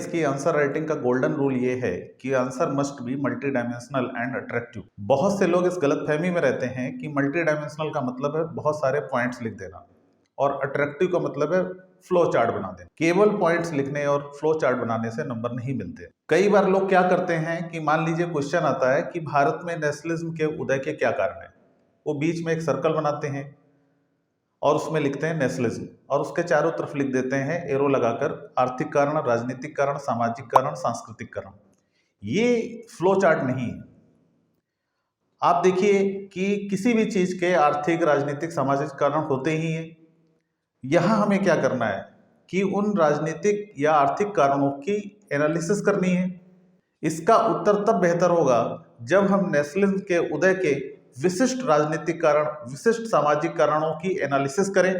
Mains की answer writing का golden rule ये है कि answer must be multi dimensional and attractive. बहुत से लोग इस गलतफहमी में रहते हैं कि मल्टी डायमेंशनल का मतलब है बहुत सारे पॉइंट्स लिख देना और अट्रैक्टिव का मतलब है फ्लो चार्ट बना देना। केवल पॉइंट्स लिखने और फ्लो चार्ट बनाने से नंबर नहीं मिलते। कई बार लोग क्या करते हैं कि मान लीजिए क्वेश्चन आता है कि भारत में नेशनलिज्म के उदय के क्या कारण है, वो बीच में एक सर्कल बनाते हैं और उसमें लिखते हैं नेशनलिज्म और उसके चारों तरफ लिख देते हैं एरो लगाकर आर्थिक कारण, राजनीतिक कारण, सामाजिक कारण, सांस्कृतिक कारण। ये फ्लो चार्ट नहीं है। आप देखिए कि किसी भी चीज के आर्थिक, राजनीतिक, सामाजिक कारण होते ही हैं। यहां हमें क्या करना है कि उन राजनीतिक या आर्थिक कारणों की एनालिसिस करनी है। इसका उत्तर तब बेहतर होगा जब हम नेशनलिज्म के उदय के विशिष्ट राजनीतिक कारण, विशिष्ट सामाजिक कारणों की एनालिसिस करें।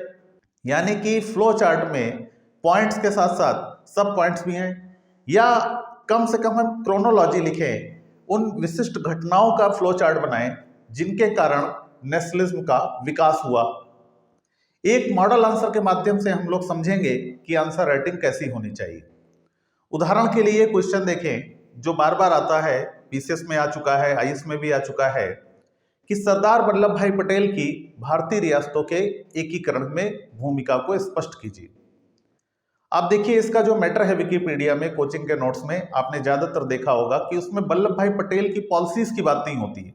यानी कि फ्लो चार्ट में पॉइंट्स के साथ साथ सब पॉइंट्स भी हैं, या कम से कम हम क्रोनोलॉजी लिखें, उन विशिष्ट घटनाओं का फ्लो चार्ट बनाएं जिनके कारण नेशनलिज्म का विकास हुआ। एक मॉडल आंसर के माध्यम से हम लोग समझेंगे कि आंसर राइटिंग कैसी होनी चाहिए। उदाहरण के लिए क्वेश्चन देखें जो बार बार आता है, पीसीएस में आ चुका है, आईएएस में भी आ चुका है, कि सरदार वल्लभ भाई पटेल की भारतीय रियासतों के एकीकरण में भूमिका को स्पष्ट कीजिए। आप देखिए इसका जो मैटर है विकिपीडिया में, कोचिंग के नोट्स में आपने ज्यादातर देखा होगा कि उसमें वल्लभ भाई पटेल की पॉलिसीज की बात नहीं होती है।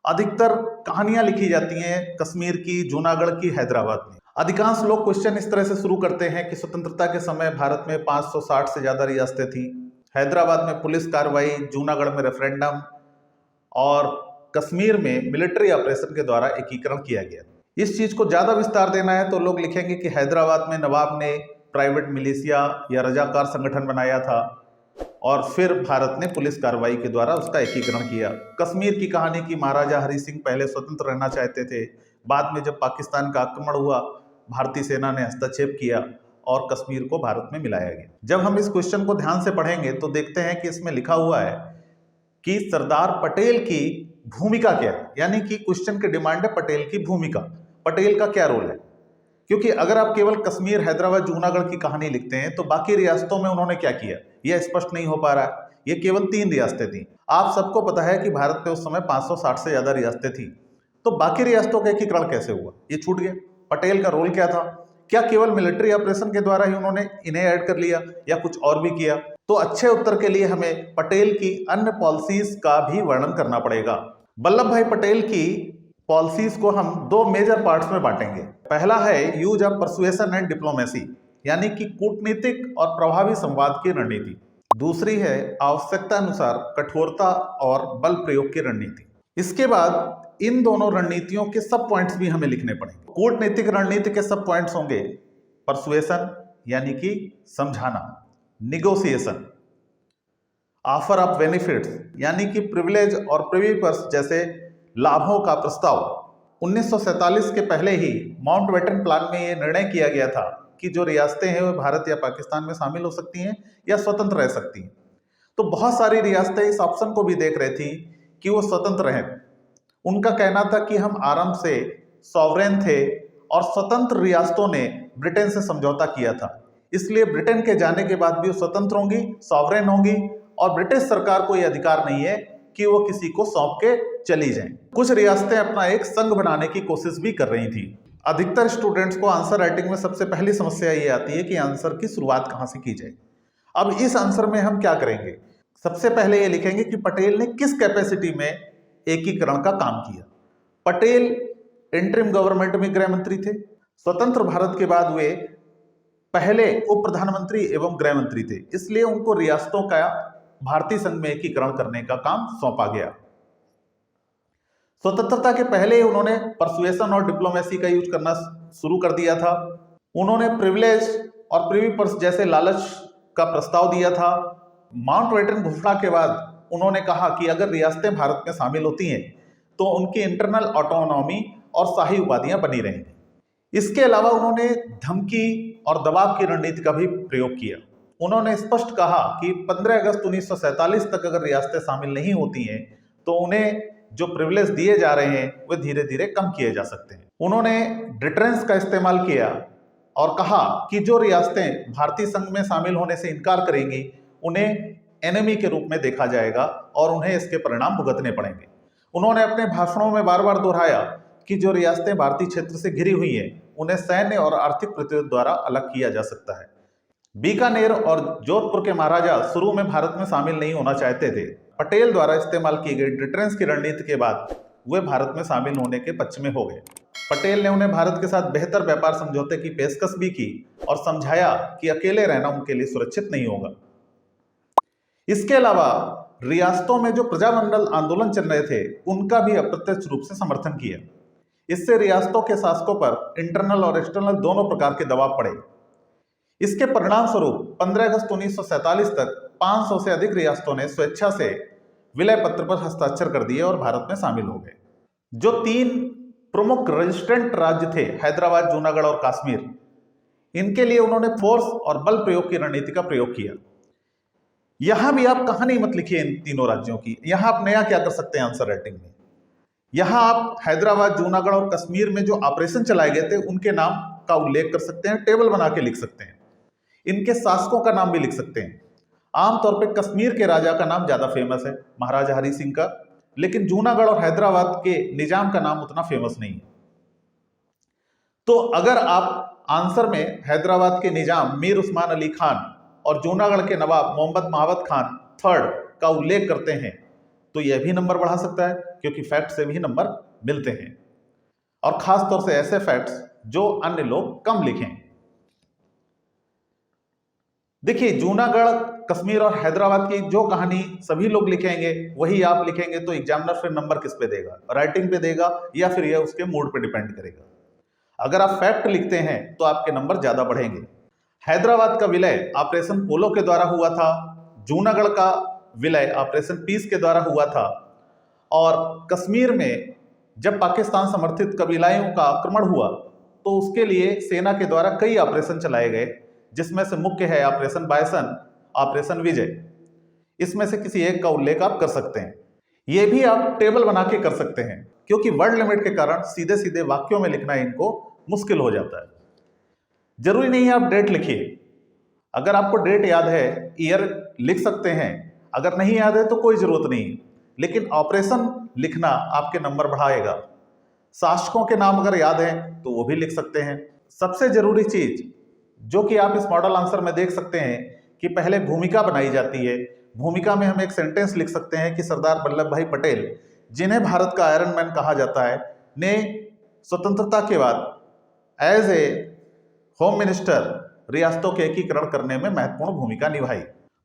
अधिकतर कहानियां लिखी जाती हैं कश्मीर की, जूनागढ़ की, हैदराबाद में। अधिकांश लोग क्वेश्चन इस तरह से शुरू करते हैं कि स्वतंत्रता के समय भारत में 560 से ज्यादा रियासतें थी, हैदराबाद में पुलिस कार्रवाई, जूनागढ़ में रेफरेंडम और कश्मीर में मिलिट्री ऑपरेशन के द्वारा एकीकरण किया गया। इस चीज को ज्यादा विस्तार देना है तो लोग लिखेंगे कि हैदराबाद में नवाब ने प्राइवेट मिलिशिया या रजाकार संगठन बनाया था और फिर भारत ने पुलिस कार्रवाई के द्वारा उसका एकीकरण किया। कश्मीर की कहानी की महाराजा हरि सिंह पहले स्वतंत्र रहना चाहते थे, बाद में जब पाकिस्तान का आक्रमण हुआ भारतीय सेना ने हस्तक्षेप किया और कश्मीर को भारत में मिलाया गया। जब हम इस क्वेश्चन को ध्यान से पढ़ेंगे तो देखते हैं कि इसमें लिखा हुआ है कि सरदार पटेल की भूमिका क्या है। यानी कि क्वेश्चन की डिमांड है पटेल की भूमिका, पटेल का क्या रोल है। क्योंकि अगर आप केवल कश्मीर, हैदराबाद, जूनागढ़ की कहानी लिखते हैं तो बाकी रियासतों में उन्होंने क्या किया यह स्पष्ट नहीं हो पा रहा है। ये केवल 3 रियासतें थी। आप सबको पता है कि भारत में उस समय 560 से ज्यादा रियासतें थी, तो बाकी रियासतों का एकीकरण कैसे हुआ, ये छूट गया। पटेल का रोल क्या था? क्या केवल मिलिट्री ऑपरेशन के द्वारा ही उन्होंने इन्हें ऐड कर लिया या कुछ और भी किया? तो अच्छे उत्तर के लिए हमें पटेल की अन्य पॉलिसीज का भी वर्णन करना पड़ेगा। वल्लभ भाई पटेल की पॉलिसीज को हम 2 मेजर पार्ट्स में बांटेंगे। पहला है use of persuasion and diplomacy, यानी कि कूटनीतिक और प्रभावी संवाद की रणनीति। दूसरी है आवश्यकता अनुसार कठोरता और बल प्रयोग की रणनीति। इसके बाद इन दोनों रणनीतियों के सब पॉइंट्स भी हमें लिखने पड़ेंगे। कूटनीतिक रणनीति के सब पॉइंट्स होंगे परसुएशन यानी कि समझाना, निगोशिएशन, ऑफर ऑफ बेनिफिट्स यानी कि प्रिविलेज और प्रिवी पर्स जैसे लाभों का प्रस्ताव। 1947 के पहले ही माउंटबेटन प्लान में यह निर्णय किया गया था कि जो रियासतें हैं वो भारत या पाकिस्तान में शामिल हो सकती हैं या स्वतंत्र रह सकती हैं। तो बहुत सारी रियासतें इस ऑप्शन को भी देख रही थी कि वो स्वतंत्र रहें। उनका कहना था कि हम आरंभ से सॉवरेन थे और स्वतंत्र रियासतों ने ब्रिटेन से समझौता किया था, इसलिए ब्रिटेन के जाने के बाद भी वो स्वतंत्र होंगी, सॉवरेन होंगी और ब्रिटिश सरकार को यह अधिकार नहीं है कि वो किसी को सौंप के चली जाएं। कुछ रियासतें अपना एक संघ बनाने की कोशिश भी कर रही थी। अधिकतर स्टूडेंट्स को आंसर राइटिंग में सबसे पहली समस्या ये आती है कि आंसर की शुरुआत कहां से की जाए। अब इस आंसर में हम क्या करेंगे? सबसे पहले ये लिखेंगे कि पटेल ने किस कैपेसिटी में एकीकरण का काम किया। पटेल इंटरिम गवर्नमेंट में गृह मंत्री थे। स्वतंत्र भारत के बाद वे पहले उप प्रधानमंत्री एवं गृह मंत्री थे, इसलिए उनको रियासतों का भारतीय संघ में एकीकरण करने का काम सौंपा गया। स्वतंत्रता के पहले उन्होंने परसुएशन और डिप्लोमेसी का यूज करना शुरू कर दिया था। उन्होंने प्रिविलेज और प्रिवी पर्स जैसे लालच का प्रस्ताव दिया था। माउंटबेटन घोषणा के बाद उन्होंने कहा कि अगर रियासतें भारत में शामिल होती हैं तो उनकी इंटरनल ऑटोनॉमी और शाही उपाधियां बनी रहेंगी। इसके अलावा उन्होंने धमकी और दबाव की रणनीति का भी प्रयोग किया। उन्होंने स्पष्ट कहा कि 15 अगस्त 1947 तक अगर रियासतें शामिल नहीं होती हैं तो उन्हें जो प्रिविलेज दिए जा रहे हैं वे धीरे धीरे कम किए जा सकते हैं। उन्होंने डिटरेंस का इस्तेमाल किया और कहा कि जो रियासतें भारतीय संघ में शामिल होने से इनकार करेंगी उन्हें एनिमी के रूप में देखा जाएगा और उन्हें इसके परिणाम भुगतने पड़ेंगे। उन्होंने अपने भाषणों में बार बार दोहराया कि जो रियासतें भारतीय क्षेत्र से घिरी हुई हैं उन्हें सैन्य और आर्थिक प्रतिरोध द्वारा अलग किया जा सकता है। बीकानेर और जोधपुर के महाराजा शुरू में भारत में शामिल नहीं होना चाहते थे। पटेल द्वारा इस्तेमाल की गई डिटरेंस की रणनीति के बाद वे भारत में शामिल होने के पक्ष में हो गए। पटेल ने उन्हें भारत के साथ बेहतर व्यापार समझौते की पेशकश भी की और समझाया कि अकेले रहना उनके लिए सुरक्षित नहीं होगा। इसके अलावा रियासतों में जो प्रजामंडल आंदोलन चल रहे थे उनका भी अप्रत्यक्ष रूप से समर्थन किया। इससे रियासतों के शासकों पर इंटरनल और एक्सटर्नल दोनों प्रकार के दबाव पड़े। इसके परिणाम स्वरूप 15 अगस्त 1947 तक 500 से अधिक रियासतों ने स्वेच्छा से विलय पत्र पर हस्ताक्षर कर दिए और भारत में शामिल हो गए। जो 3 प्रमुख रेजिस्टेंट राज्य थे, हैदराबाद, जूनागढ़ और कश्मीर, इनके लिए उन्होंने फोर्स और बल प्रयोग की रणनीति का प्रयोग किया। यहां भी आप कहानी मत लिखिए इन तीनों राज्यों की। यहां आप नया क्या कर सकते हैं आंसर राइटिंग में, यहां आप हैदराबाद, जूनागढ़ और कश्मीर में जो ऑपरेशन चलाए गए थे उनके नाम का उल्लेख कर सकते हैं, टेबल बना के लिख सकते हैं, इनके शासकों का नाम भी लिख सकते हैं। आमतौर पे कश्मीर के राजा का नाम ज्यादा फेमस है, महाराजा हरि सिंह का, लेकिन जूनागढ़ और हैदराबाद के निजाम का नाम उतना फेमस नहीं है। तो अगर आप आंसर में हैदराबाद के निजाम मीर उस्मान अली खान और जूनागढ़ के नवाब मोहम्मद महावत खान थर्ड का उल्लेख करते हैं तो यह भी नंबर बढ़ा सकता है, क्योंकि फैक्ट से भी नंबर मिलते हैं, और खास तौर से ऐसे फैक्ट्स जो अन्य लोग कम लिखें। देखिए, जूनागढ़, कश्मीर और हैदराबाद की जो कहानी सभी लोग लिखेंगे वही आप लिखेंगे तो एग्जामिनर फिर नंबर किस पे देगा, राइटिंग पे देगा या फिर यह उसके मूड पे डिपेंड करेगा। अगर आप फैक्ट लिखते हैं तो आपके नंबर ज्यादा बढ़ेंगे। हैदराबाद का विलय ऑपरेशन पोलो के द्वारा हुआ था, जूनागढ़ का विलय ऑपरेशन पीस के द्वारा हुआ था, और कश्मीर में जब पाकिस्तान समर्थित कबीलाइयों का आक्रमण हुआ तो उसके लिए सेना के द्वारा कई ऑपरेशन चलाए गए, जिसमें से मुख्य है ऑपरेशन बायसन, ऑपरेशन विजय। इसमें से किसी एक का उल्लेख आप कर सकते हैं। यह भी आप टेबल बना के कर सकते हैं, क्योंकि वर्ड लिमिट के कारण सीधे सीधे वाक्यों में लिखना इनको मुश्किल हो जाता है। जरूरी नहीं है आप डेट लिखिए, अगर आपको डेट याद है, ईयर लिख सकते हैं, अगर नहीं याद है तो कोई जरूरत नहीं, लेकिन ऑपरेशन लिखना आपके नंबर बढ़ाएगा। शासकों के नाम अगर याद है तो वो भी लिख सकते हैं। सबसे जरूरी चीज जो कि आप इस मॉडल आंसर में देख सकते हैं कि पहले भूमिका बनाई जाती है। भूमिका में हम एक सेंटेंस लिख सकते हैं कि सरदार वल्लभ भाई पटेल, जिन्हें भारत का आयरन मैन कहा जाता है, ने स्वतंत्रता के बाद एज ए होम मिनिस्टर रियासतों के एकीकरण करने में महत्वपूर्ण भूमिका निभाई।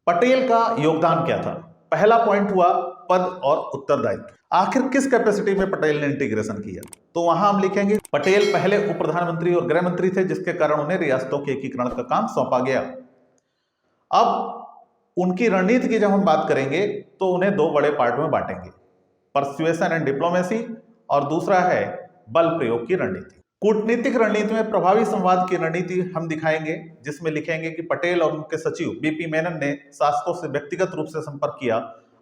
पटेल का योगदान क्या था? पहला पॉइंट हुआ पद और उत्तरदायित्व। आखिर किस कैपेसिटी में पटेल ने इंटीग्रेशन किया? तो वहां हम लिखेंगे पटेल पहले उप प्रधानमंत्री और गृह मंत्री थे, जिसके कारण उन्हें रियासतों के एकीकरण का काम सौंपा गया। अब उनकी रणनीति की जब हम बात करेंगे तो उन्हें 2 बड़े पार्ट में बांटेंगे, परसुएशन एंड डिप्लोमेसी, और दूसरा है बल प्रयोग की रणनीति। कूटनीतिक रणनीति में प्रभावी संवाद की रणनीति हम दिखाएंगे, जिसमें लिखेंगे कि पटेल और उनके सचिव बीपी मेनन ने शासकों से व्यक्तिगत रूप से संपर्क किया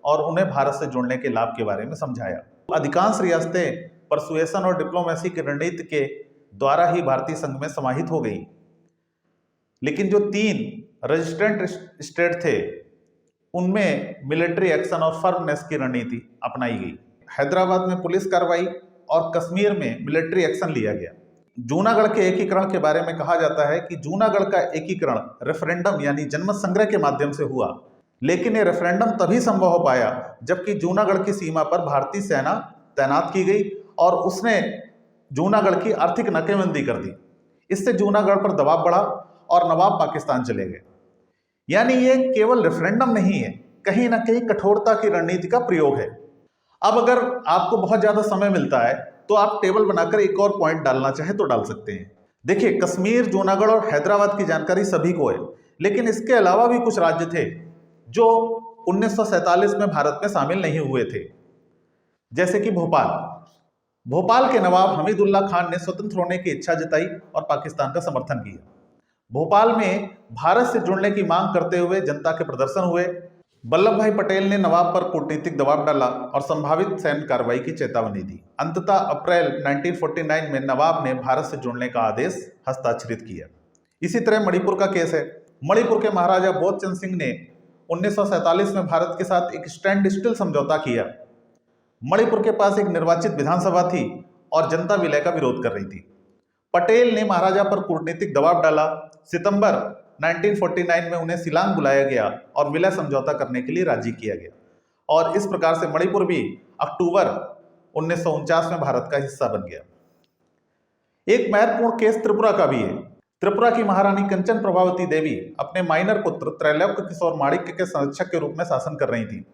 और उन्हें भारत से जुड़ने के लाभ के बारे में समझाया। अधिकांश रियासतें परसुएशन और डिप्लोमेसी की रणनीति के द्वारा ही भारतीय संघ में समाहित हो गई, लेकिन जो 3 रेजिस्टेंट स्टेट थे उनमें मिलिट्री एक्शन और फर्मनेस की रणनीति अपनाई गई। हैदराबाद में पुलिस कार्रवाई और कश्मीर में मिलिट्री एक्शन लिया गया। जूनागढ़ के एकीकरण के बारे में कहा जाता है कि जूनागढ़ का एकीकरण रेफरेंडम यानी जनमत संग्रह के माध्यम से हुआ, लेकिन यह रेफरेंडम तभी संभव हो पाया जबकि जूनागढ़ की सीमा पर भारतीय सेना तैनात की गई और उसने जूनागढ़ की आर्थिक नाकेबंदी कर दी। इससे जूनागढ़ पर दबाव बढ़ा और नवाब पाकिस्तान चले गए। यानी ये केवल रेफरेंडम नहीं है, कहीं ना कहीं कठोरता की रणनीति का प्रयोग है। अब अगर आपको बहुत ज्यादा समय मिलता है तो आप टेबल बनाकर एक और पॉइंट डालना चाहे तो डाल सकते हैं। देखिए, कश्मीर, जूनागढ़ और हैदराबाद की जानकारी सभी को है, लेकिन इसके अलावा भी कुछ राज्य थे जो 1947 में भारत में शामिल नहीं हुए थे, जैसे कि भोपाल के नवाब हमीदुल्ला खान ने स्वतंत्र होने की इच्छा जताई और पाकिस्तान का समर्थन किया। भोपाल में भारत से जुड़ने की मांग करते हुए जनता के प्रदर्शन हुए। वल्लभ भाई पटेल ने नवाब पर कूटनीतिक दबाव डाला और संभावित सैन्य कार्रवाई की चेतावनी दी। अंततः अप्रैल 1949 में नवाब ने भारत से जुड़ने का आदेश हस्ताक्षरित किया। इसी तरह मणिपुर का केस है। मणिपुर के महाराजा बोधचंद सिंह ने 1947 में भारत के साथ एक स्टैंड स्टिल समझौता किया। मणिपुर के पास एक निर्वाचित विधानसभा थी और जनता विलय का विरोध कर रही थी। पटेल ने महाराजा पर कूटनीतिक दबाव डाला। सितंबर 1949 में उन्हें शिलांग बुलाया गया और विलय समझौता करने के लिए राजी किया गया और इस प्रकार से मणिपुर भी अक्टूबर 1949 में भारत का हिस्सा बन गया। एक महत्वपूर्ण केस त्रिपुरा का भी है। त्रिपुरा की महारानी कंचन प्रभावती देवी अपने माइनर पुत्र त्रैलोक्य किशोर माणिक्य के संरक्षक के रूप में शासन कर रही थी।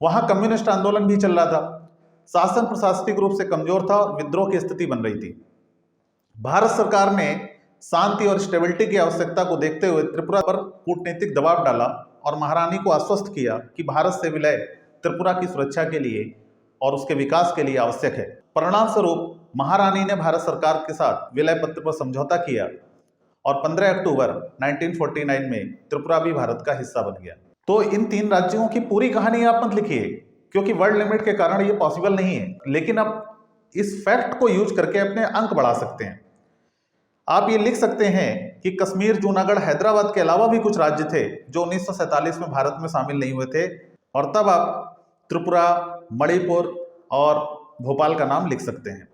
वहां कम्युनिस्ट आंदोलन भी चल रहा था। शासन प्रशासनिक रूप से कमजोर था और विद्रोह की स्थिति बन रही थी। भारत सरकार ने शांति और स्टेबिलिटी की आवश्यकता को देखते हुए त्रिपुरा पर कूटनीतिक दबाव डाला और महारानी को आश्वस्त किया कि भारत से विलय त्रिपुरा की सुरक्षा के लिए और उसके विकास के लिए आवश्यक है। परिणाम स्वरूप महारानी ने भारत सरकार के साथ विलय पत्र पर समझौता किया और 15 अक्टूबर 1949 में त्रिपुरा भी भारत का हिस्सा बन गया। तो इन 3 राज्यों की पूरी कहानी आप मत लिखिए क्योंकि वर्ड लिमिट के कारण ये पॉसिबल नहीं है, लेकिन आप इस फैक्ट को यूज करके अपने अंक बढ़ा सकते हैं। आप ये लिख सकते हैं कि कश्मीर, जूनागढ़, हैदराबाद के अलावा भी कुछ राज्य थे जो 1947 में भारत में शामिल नहीं हुए थे और तब आप त्रिपुरा, मणिपुर और भोपाल का नाम लिख सकते हैं।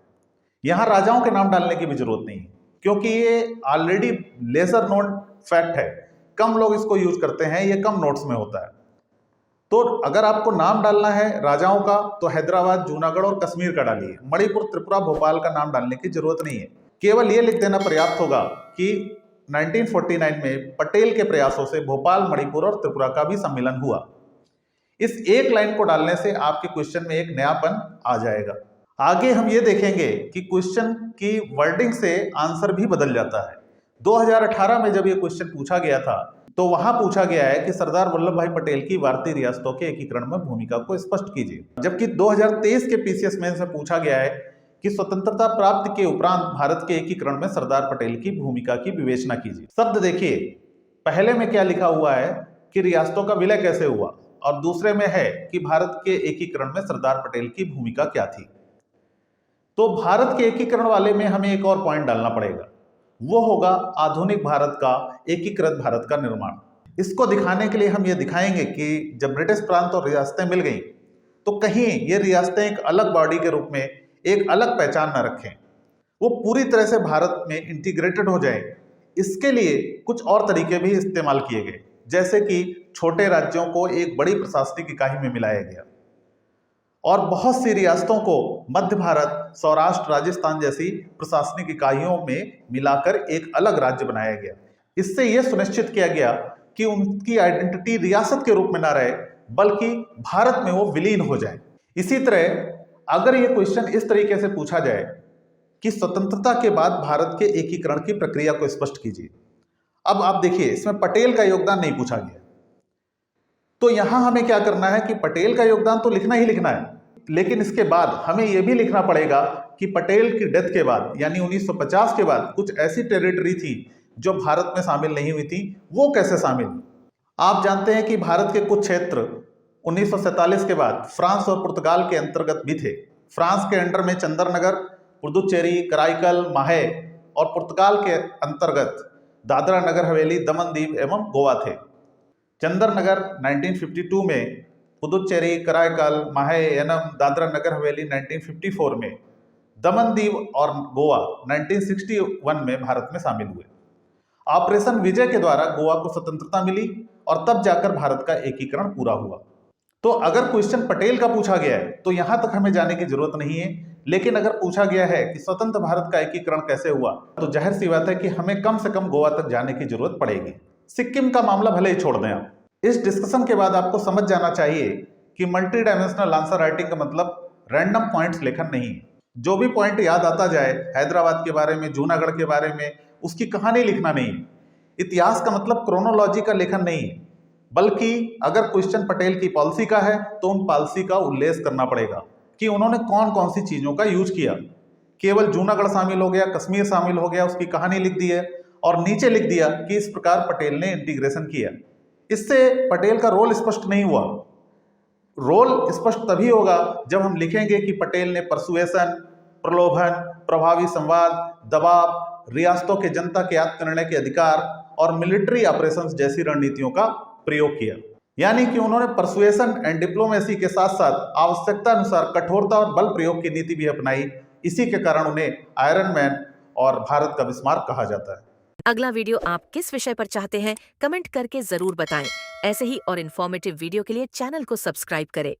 यहाँ राजाओं के नाम डालने की भी जरूरत नहीं क्योंकि ये ऑलरेडी लेसर नोन फैक्ट है, कम लोग इसको यूज करते हैं, ये कम नोट्स में होता है। तो अगर आपको नाम डालना है राजाओं का तो हैदराबाद, जूनागढ़ और कश्मीर का डालिए। मणिपुर, त्रिपुरा, भोपाल का नाम डालने की जरूरत नहीं है। केवल ये लिख देना पर्याप्त होगा कि 1949 में पटेल के प्रयासों से भोपाल, मणिपुर और त्रिपुरा का भी सम्मेलन हुआ। इस एक लाइन को डालने से आपके क्वेश्चन में एक नयापन आ जाएगा। आगे हम ये देखेंगे कि क्वेश्चन की वर्डिंग से आंसर भी बदल जाता है। 2018 में जब ये क्वेश्चन पूछा गया था तो वहां पूछा गया है कि सरदार वल्लभ भाई पटेल की भारतीय रियासतों के एकीकरण में भूमिका को स्पष्ट कीजिए, जबकि 2023 के पीसीएस मेंस में पूछा गया है कि स्वतंत्रता प्राप्ति के उपरांत भारत के एकीकरण में सरदार पटेल की भूमिका की विवेचना कीजिए। शब्द देखिए, पहले में क्या लिखा हुआ है कि रियासतों का विलय कैसे हुआ और दूसरे में है कि भारत के एकीकरण में सरदार पटेल की भूमिका क्या थी। तो भारत के एकीकरण वाले में हमें एक और पॉइंट डालना पड़ेगा, वो होगा आधुनिक भारत का, एकीकृत भारत का निर्माण। इसको दिखाने के लिए हम ये दिखाएंगे कि जब ब्रिटिश प्रांत और रियासतें मिल गई तो कहीं ये रियासतें एक अलग बॉडी के रूप में एक अलग पहचान न रखें, वो पूरी तरह से भारत में इंटीग्रेटेड हो जाए। इसके लिए कुछ और तरीके भी इस्तेमाल किए गए, जैसे कि छोटे राज्यों को एक बड़ी प्रशासनिक इकाई में मिलाया गया और बहुत सी रियासतों को मध्य भारत, सौराष्ट्र, राजस्थान जैसी प्रशासनिक इकाइयों में मिलाकर एक अलग राज्य बनाया गया। इससे यह सुनिश्चित किया गया कि उनकी आइडेंटिटी रियासत के रूप में ना रहे बल्कि भारत में वो विलीन हो जाए। इसी तरह अगर ये क्वेश्चन इस तरीके से पूछा जाए कि स्वतंत्रता के बाद भारत के एकीकरण की प्रक्रिया को स्पष्ट कीजिए। अब आप देखिए, इसमें पटेल का योगदान नहीं पूछा गया, तो यहां हमें क्या करना है कि पटेल का योगदान तो लिखना ही लिखना है, लेकिन इसके बाद हमें यह भी लिखना पड़ेगा कि पटेल की डेथ के बाद यानी 1950 के बाद कुछ ऐसी टेरिटरी थी जो भारत में शामिल नहीं हुई थी, वो कैसे शामिल हुई। आप जानते हैं कि भारत के कुछ क्षेत्र 1947 के बाद फ्रांस और पुर्तगाल के अंतर्गत भी थे। फ्रांस के अंडर में चंदरनगर, पुदुचेरी, कराईकल, माहे और पुर्तगाल के अंतर्गत दादरा नगर हवेली, दमन दीव एवं गोवा थे। चंदरनगर 1952 में, पुदुचेरी, कराईकल, माहे, एनम, दादरा नगर हवेली 1954 में, दमन दीव और गोवा 1961 में भारत में शामिल हुए। ऑपरेशन विजय के द्वारा गोवा को स्वतंत्रता मिली और तब जाकर भारत का एकीकरण पूरा हुआ। तो अगर क्वेश्चन पटेल का पूछा गया है तो यहां तक हमें जाने की जरूरत नहीं है, लेकिन अगर पूछा गया है कि स्वतंत्र भारत का एकीकरण कैसे हुआ तो जाहिर सी बात है कि हमें कम से कम गोवा तक जाने की जरूरत पड़ेगी। सिक्किम का मामला भले ही छोड़ दें आप। इस डिस्कशन के बाद आपको समझ जाना चाहिए कि मल्टी डायमेंशनल आंसर राइटिंग का मतलब रैंडम पॉइंट्स लेखन नहीं है। जो भी पॉइंट याद आता जाए हैदराबाद के बारे में, जूनागढ़ के बारे में, उसकी कहानी लिखना नहीं है। इतिहास का मतलब क्रोनोलॉजी का लेखन नहीं है, बल्कि अगर क्वेश्चन पटेल की पॉलिसी का है तो उन पॉलिसी का उल्लेख करना पड़ेगा कि उन्होंने कौन कौन सी चीजों का यूज किया। केवल जूनागढ़ शामिल हो गया, कश्मीर शामिल हो गया, उसकी कहानी लिख दी है और नीचे लिख दिया कि इस प्रकार पटेल ने इंटीग्रेशन किया। इससे पटेल का रोल स्पष्ट नहीं हुआ। रोल स्पष्ट तभी होगा जब हम लिखेंगे कि पटेल ने परसुएशन, प्रलोभन, प्रभावी संवाद, दबाव रियासतों के जनता के आत्मनिर्णय के अधिकार और मिलिट्री ऑपरेशंस जैसी रणनीतियों का प्रयोग किया। यानी कि उन्होंने परसुएशन एंड डिप्लोमेसी के साथ साथ आवश्यकता अनुसार कठोरता और बल प्रयोग की नीति भी अपनाई। इसी के कारण उन्हें आयरन मैन और भारत का बिस्मार्क कहा जाता है। अगला वीडियो आप किस विषय पर चाहते हैं, कमेंट करके जरूर बताएं। ऐसे ही और इन्फॉर्मेटिव वीडियो के लिए चैनल को सब्सक्राइब करें।